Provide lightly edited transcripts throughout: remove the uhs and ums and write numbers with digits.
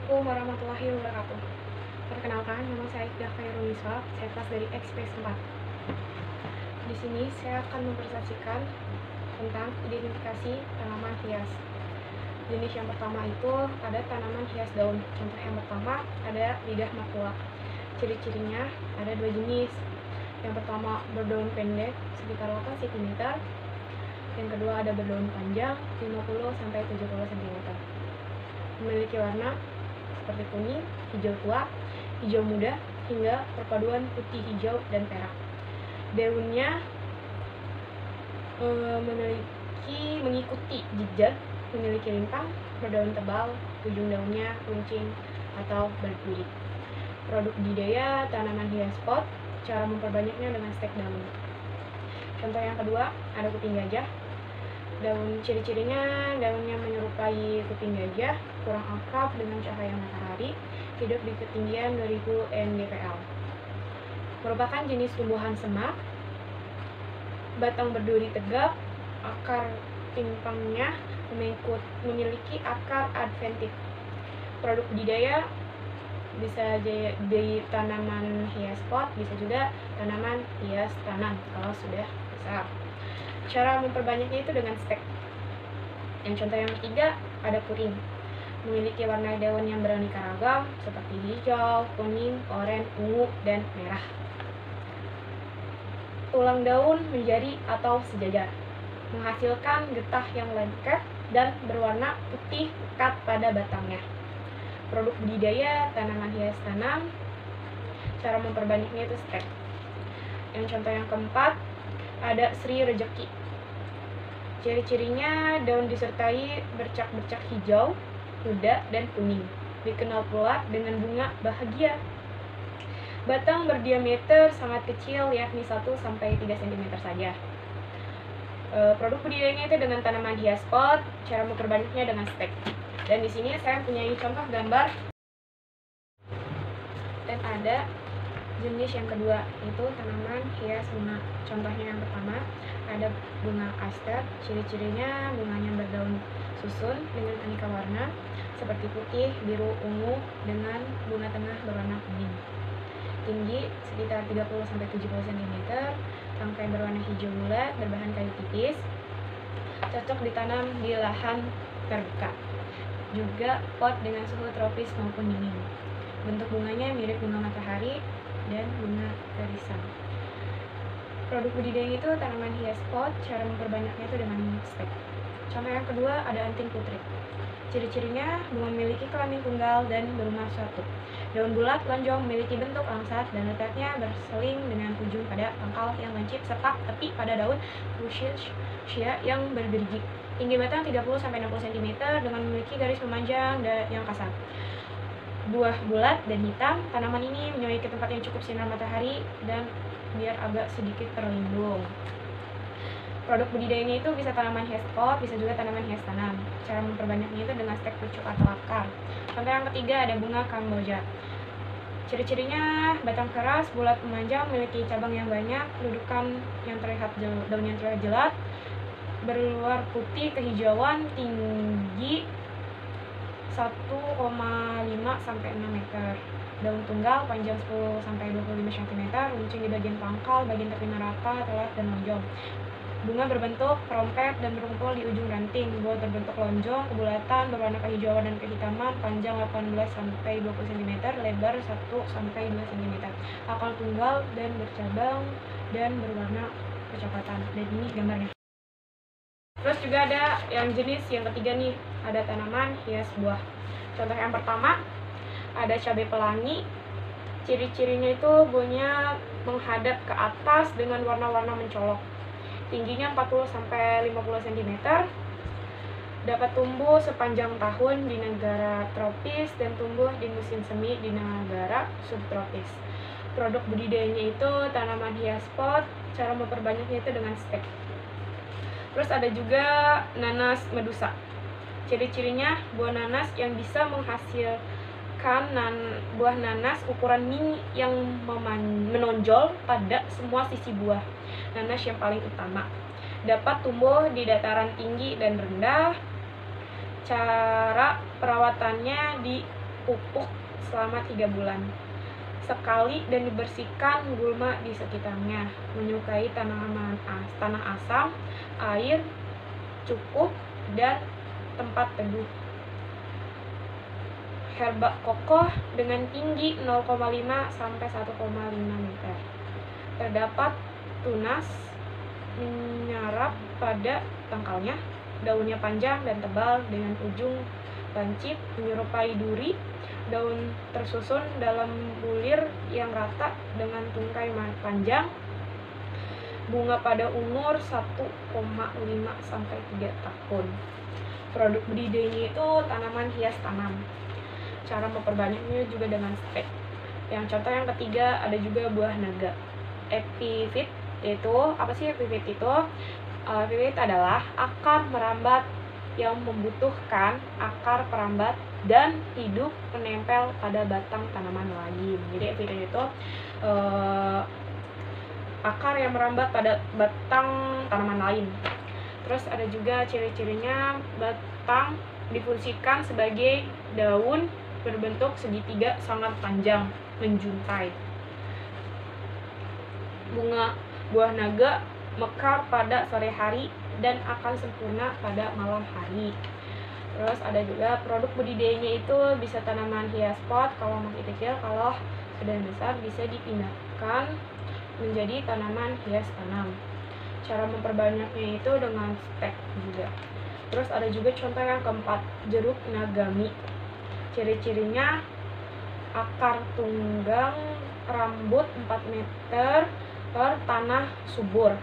Assalamualaikum warahmatullahi wabarakatuh. Perkenalkan, nama saya Ida Khairunisa, saya kelas dari XPS 4. Di sini saya akan mempresentasikan tentang identifikasi tanaman hias. Jenis yang pertama itu ada tanaman hias daun. Contoh yang pertama ada lidah makula. Ciri-cirinya ada dua jenis. Yang pertama berdaun pendek sekitar 8 cm. Yang kedua ada berdaun panjang 50-70 cm. Memiliki warna seperti kuning, hijau tua, hijau muda, hingga perpaduan putih, hijau, dan perak. Daunnya mengikuti jejak, memiliki lintang, berdaun tebal, ujung daunnya runcing atau berkulit. Produk budidaya tanaman hias pot, cara memperbanyaknya dengan stek daun. Contoh yang kedua ada kuping gajah. Daun ciri-cirinya daunnya menyerupai kuping gajah, kurang akrab dengan cahaya matahari, hidup di ketinggian 2000 mdpl. Merupakan jenis tumbuhan semak, batang berduri tegap, akar timpangnya memiliki akar adventif. Produk budidaya bisa jadi tanaman hias pot, bisa juga tanaman hias tanam kalau sudah besar. Cara memperbanyaknya itu dengan stek. Yang contoh yang ketiga ada puring. Memiliki warna daun yang beraneka ragam seperti hijau, kuning, oranye, ungu, dan merah. Tulang daun menjadi atau sejajar, menghasilkan getah yang lengket dan berwarna putih pekat pada batangnya. Produk budidaya tanaman hias tanam, cara memperbanyaknya itu stek. Yang contoh yang keempat ada Sri Rejeki. Ciri-cirinya daun disertai bercak-bercak hijau, muda, dan kuning. Dikenal pula dengan bunga bahagia. Batang berdiameter sangat kecil, yakni 1-3 cm saja. Produk budidayanya itu dengan tanaman hias pot, cara memperbanyaknya dengan stek. Dan di sini saya punya contoh gambar. Dan ada jenis yang kedua, itu tanaman hias bunga. Contohnya yang pertama ada bunga aster. Ciri-cirinya bunganya berdaun susun dengan aneka warna seperti putih, biru, ungu dengan bunga tengah berwarna kuning. Tinggi sekitar 30-70 cm, tangkai berwarna hijau bulat berbahan kayu tipis. Cocok ditanam di lahan terbuka. Juga pot dengan suhu tropis maupun dingin. Bentuk bunganya mirip bunga matahari dan bunga kerisan. Produk budidaya itu tanaman hias pot, cara memperbanyaknya itu dengan stek. Contoh yang kedua ada anting putri. Ciri-cirinya bunga memiliki kelamin tunggal dan berumah suatu. Daun bulat lonjong memiliki bentuk langsat dan letaknya berseling dengan ujung pada pangkal yang lancip serta tepi pada daun fuchsia yang bergerigi. Tinggi batang 30-60 cm dengan memiliki garis memanjang yang kasar. Buah bulat dan hitam. Tanaman ini menyukai tempat yang cukup sinar matahari dan biar agak sedikit terlindung. Produk budidayanya itu bisa tanaman hias pot, bisa juga tanaman hias tanam. Cara memperbanyaknya itu dengan stek pucuk atau akar. Contoh yang ketiga ada bunga kamboja. Ciri-cirinya batang keras, bulat memanjang, memiliki cabang yang banyak, kedudukan yang terlihat daun yang terlihat jelas, berluar putih kehijauan, tinggi 1,5-6 meter. Daun tunggal panjang 10-25 cm, runcing di bagian pangkal, bagian tepi merata, telat, dan lonjong. Bunga berbentuk trompet dan berumpul di ujung ranting. Buah berbentuk lonjong, kebulatan, berwarna kehijauan dan kehitaman, panjang 18-20 cm, lebar 1-2 cm. Akar tunggal dan bercabang dan berwarna kecoklatan. Dan ini gambarnya. Terus juga ada yang jenis yang ketiga nih, ada tanaman hias buah. Contoh yang pertama ada cabai pelangi. Ciri-cirinya itu buahnya menghadap ke atas dengan warna-warna mencolok. Tingginya 40-50 cm. Dapat tumbuh sepanjang tahun di negara tropis dan tumbuh di musim semi di negara subtropis. Produk budidayanya itu tanaman hias pot, cara memperbanyaknya itu dengan stek. Terus ada juga nanas medusa. Ciri-cirinya buah nanas yang bisa menghasilkan buah nanas ukuran mini yang menonjol pada semua sisi buah. Nanas yang paling utama. Dapat tumbuh di dataran tinggi dan rendah. Cara perawatannya pupuk selama 3 bulan sekali dan dibersihkan gulma di sekitarnya. Menyukai tanah asam, air cukup, dan tempat teduh. Herba kokoh dengan tinggi 0,5 sampai 1,5 meter. Terdapat tunas menyerap pada tangkalnya. Daunnya panjang dan tebal dengan ujung lancip menyerupai duri. Daun tersusun dalam bulir yang rata dengan tungkai panjang. Bunga pada umur 1,5 sampai 3 tahun. Produk budidayanya itu tanaman hias tanam. Cara memperbanyaknya juga dengan stek. Yang contoh yang ketiga ada juga buah naga. Epifit itu apa sih epifit itu? Epifit adalah akar merambat yang membutuhkan akar perambat dan hidup menempel pada batang tanaman lain. Jadi epifit itu akar yang merambat pada batang tanaman lain. Terus ada juga ciri-cirinya, batang difungsikan sebagai daun berbentuk segitiga sangat panjang, menjuntai. Bunga buah naga mekar pada sore hari dan akan sempurna pada malam hari. Terus ada juga produk budidayanya itu bisa tanaman hias pot kalau masih kecil, kalau sudah besar bisa dipindahkan menjadi tanaman hias tanam. Cara memperbanyaknya itu dengan stek juga. Terus ada juga contoh yang keempat, jeruk nagami. Ciri-cirinya akar tunggang, rambut 4 meter per tanah subur,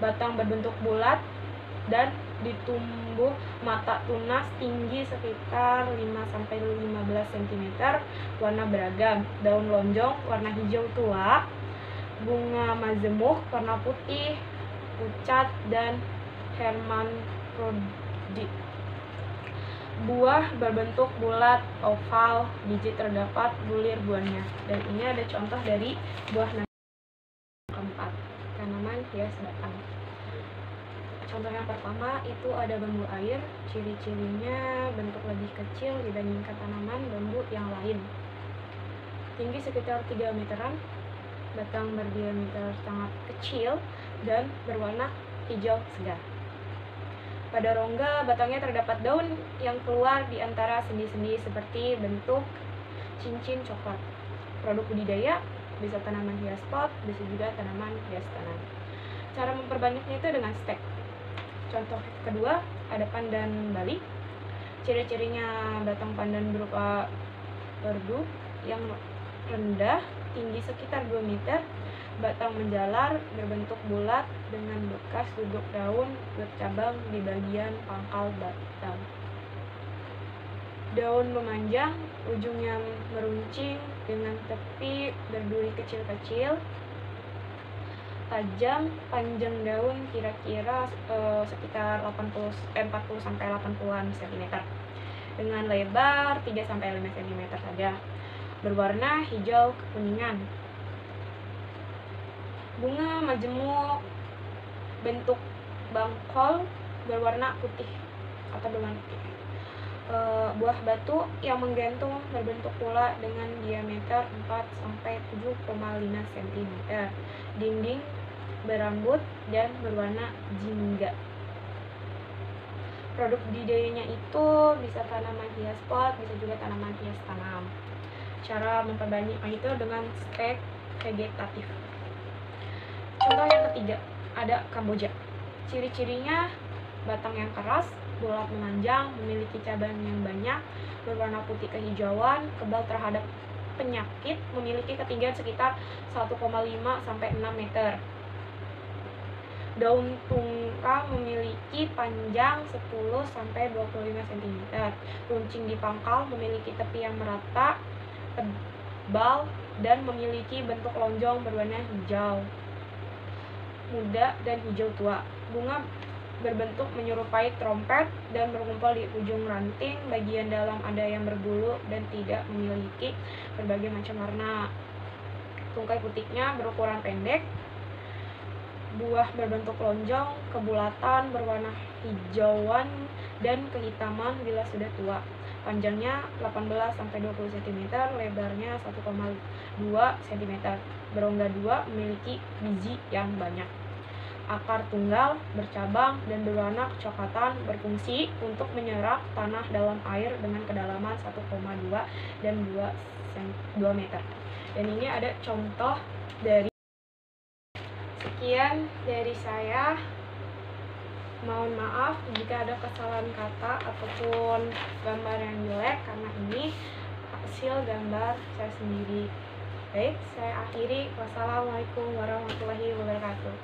batang berbentuk bulat dan ditumbuh mata tunas tinggi sekitar 5-15 cm, warna beragam, daun lonjong warna hijau tua, bunga majemuk warna putih, pucat, dan hermafrodit. Buah berbentuk bulat, oval, biji terdapat bulir buahnya. Dan ini ada contoh dari buah naga keempat, tanaman hias batang. Contoh yang pertama itu ada bambu air. Ciri-cirinya bentuk lebih kecil dibandingkan tanaman bambu yang lain. Tinggi sekitar 3 meteran, batang berdiameter sangat kecil dan berwarna hijau segar. Pada rongga batangnya terdapat daun yang keluar di antara sendi-sendi seperti bentuk cincin coklat. Produk budidaya bisa tanaman hias pot, bisa juga tanaman hias tanam. Cara memperbanyaknya itu dengan stek. Contoh kedua ada pandan Bali. Ciri-cirinya batang pandan berupa berdu yang rendah, tinggi sekitar 2 meter, batang menjalar, berbentuk bulat dengan bekas duduk daun bercabang di bagian pangkal batang. Daun memanjang, ujungnya meruncing dengan tepi berduri kecil-kecil, tajam. Panjang daun kira-kira sekitar 40-80 cm dengan lebar 3-5 cm saja. Berwarna hijau kekuningan. Bunga majemuk bentuk bangkol berwarna putih atau berwarna putih. Buah batu yang menggantung berbentuk pula dengan diameter 4-7,5 cm. Dinding berambut dan berwarna jingga. Produk budidayanya itu bisa tanaman hias pot, bisa juga tanaman hias tanam. Cara memperbanyaknya itu dengan stek vegetatif. Contoh yang ketiga ada Kamboja. Ciri-cirinya batang yang keras, bulat memanjang, memiliki cabang yang banyak, berwarna putih kehijauan, kebal terhadap penyakit, memiliki ketinggian sekitar 1,5 sampai 6 meter. Daun tungkang memiliki panjang 10 sampai 25 cm. Runcing di pangkal, memiliki tepi yang merata, tebal, dan memiliki bentuk lonjong berwarna hijau muda dan hijau tua. Bunga berbentuk menyerupai trompet dan berkumpul di ujung ranting. Bagian dalam ada yang berbulu dan tidak memiliki berbagai macam warna. Tungkai putihnya berukuran pendek. Buah berbentuk lonjong, kebulatan, berwarna hijauan dan kehitaman bila sudah tua. panjangnya 18-20 cm, lebarnya 1,2 cm. Berongga 2, memiliki biji yang banyak. Akar tunggal, bercabang, dan berwarna kecoklatan, berfungsi untuk menyerap tanah dalam air dengan kedalaman 1,2 dan 2 meter. Dan ini ada contoh dari. Sekian dari saya. Mohon maaf jika ada kesalahan kata ataupun gambar yang jelek, karena ini hasil gambar saya sendiri. Baik, saya akhiri. Wassalamualaikum warahmatullahi wabarakatuh.